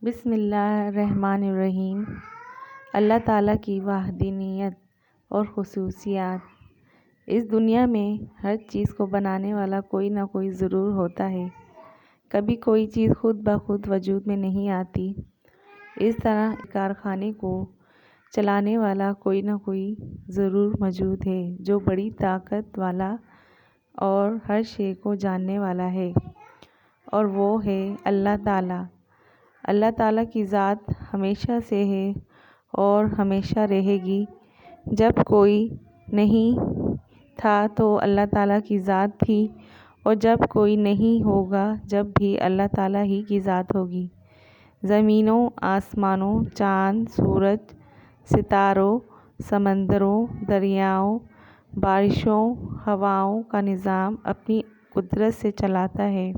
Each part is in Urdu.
بسم اللہ الرحمن الرحیم۔ اللہ تعالیٰ کی وحدانیت اور خصوصیات۔ اس دنیا میں ہر چیز کو بنانے والا کوئی نہ کوئی ضرور ہوتا ہے۔ کبھی کوئی چیز خود بخود وجود میں نہیں آتی۔ اس طرح کارخانے کو چلانے والا کوئی نہ کوئی ضرور موجود ہے جو بڑی طاقت والا اور ہر شے کو جاننے والا ہے، اور وہ ہے اللہ تعالیٰ۔ اللہ تعالیٰ کی ذات ہمیشہ سے ہے اور ہمیشہ رہے گی۔ جب کوئی نہیں تھا تو اللہ تعالیٰ کی ذات تھی، اور جب کوئی نہیں ہوگا جب بھی اللہ تعالیٰ ہی کی ذات ہوگی۔ زمینوں، آسمانوں، چاند، سورج، ستاروں، سمندروں، دریاؤں، بارشوں، ہواؤں کا نظام اپنی قدرت سے چلاتا ہے۔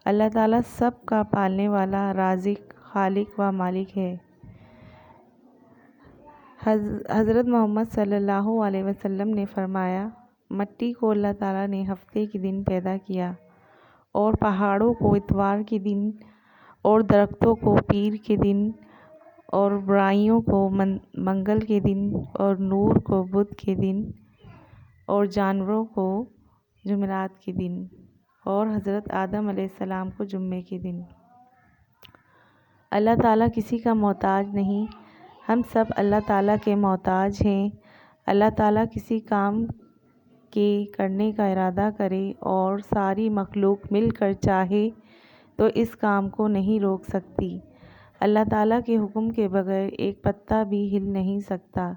اللہ تعالیٰ سب کا پالنے والا، رازق، خالق و مالک ہے۔ حضرت محمد صلی اللہ علیہ وسلم نے فرمایا، مٹی کو اللہ تعالیٰ نے ہفتے کے دن پیدا کیا، اور پہاڑوں کو اتوار کے دن، اور درختوں کو پیر کے دن، اور برائیوں کو منگل کے دن، اور نور کو بدھ کے دن، اور جانوروں کو جمعرات کے دن، اور حضرت آدم علیہ السلام کو جمعے کے دن۔ اللہ تعالیٰ کسی کا محتاج نہیں، ہم سب اللہ تعالیٰ کے محتاج ہیں۔ اللہ تعالیٰ کسی کام کے کرنے کا ارادہ کرے اور ساری مخلوق مل کر چاہے تو اس کام کو نہیں روک سکتی۔ اللہ تعالیٰ کے حکم کے بغیر ایک پتا بھی ہل نہیں سکتا۔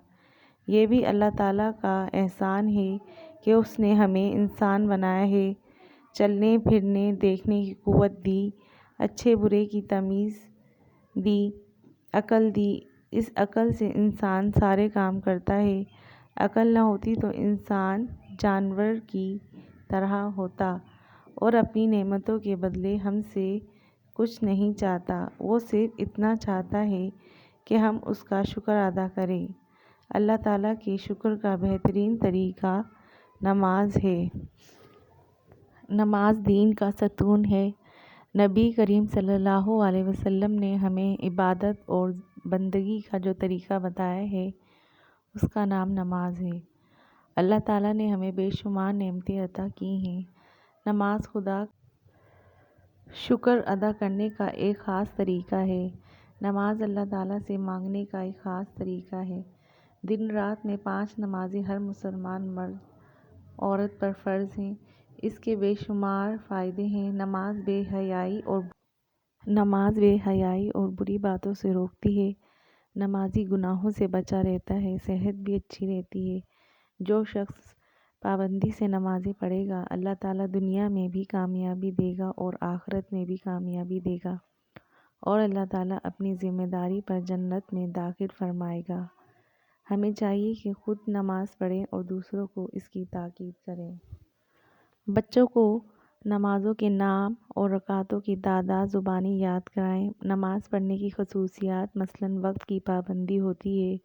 یہ بھی اللہ تعالیٰ کا احسان ہے کہ اس نے ہمیں انسان بنایا ہے، چلنے پھرنے دیکھنے کی قوت دی، اچھے برے کی تمیز دی، عقل دی۔ اس عقل سے انسان سارے کام کرتا ہے۔ عقل نہ ہوتی تو انسان جانور کی طرح ہوتا اور اپنی نعمتوں کے بدلے ہم سے کچھ نہیں چاہتا، وہ صرف اتنا چاہتا ہے کہ ہم اس کا شکر ادا کریں۔ اللہ تعالیٰ کے شکر کا بہترین طریقہ نماز ہے۔ نماز دین کا ستون ہے۔ نبی کریم صلی اللہ علیہ وسلم نے ہمیں عبادت اور بندگی کا جو طریقہ بتایا ہے اس کا نام نماز ہے۔ اللہ تعالیٰ نے ہمیں بے شمار نعمتیں عطا کی ہیں۔ نماز خدا کا شکر ادا کرنے کا ایک خاص طریقہ ہے۔ نماز اللہ تعالیٰ سے مانگنے کا ایک خاص طریقہ ہے۔ دن رات میں 5 نمازیں ہر مسلمان مرد عورت پر فرض ہیں۔ اس کے بے شمار فائدے ہیں۔ نماز بے حیائی اور بری باتوں سے روکتی ہے۔ نمازی گناہوں سے بچا رہتا ہے، صحت بھی اچھی رہتی ہے۔ جو شخص پابندی سے نمازیں پڑھے گا، اللہ تعالیٰ دنیا میں بھی کامیابی دے گا اور آخرت میں بھی کامیابی دے گا، اور اللہ تعالیٰ اپنی ذمہ داری پر جنت میں داخل فرمائے گا۔ ہمیں چاہیے کہ خود نماز پڑھیں اور دوسروں کو اس کی تاکید کریں۔ بچوں کو نمازوں کے نام اور رکعتوں کی تعداد زبانی یاد کرائیں۔ نماز پڑھنے کی خصوصیات مثلاً وقت کی پابندی ہوتی ہے،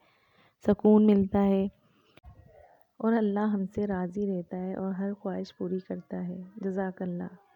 سکون ملتا ہے، اور اللہ ہم سے راضی رہتا ہے اور ہر خواہش پوری کرتا ہے۔ جزاک اللہ۔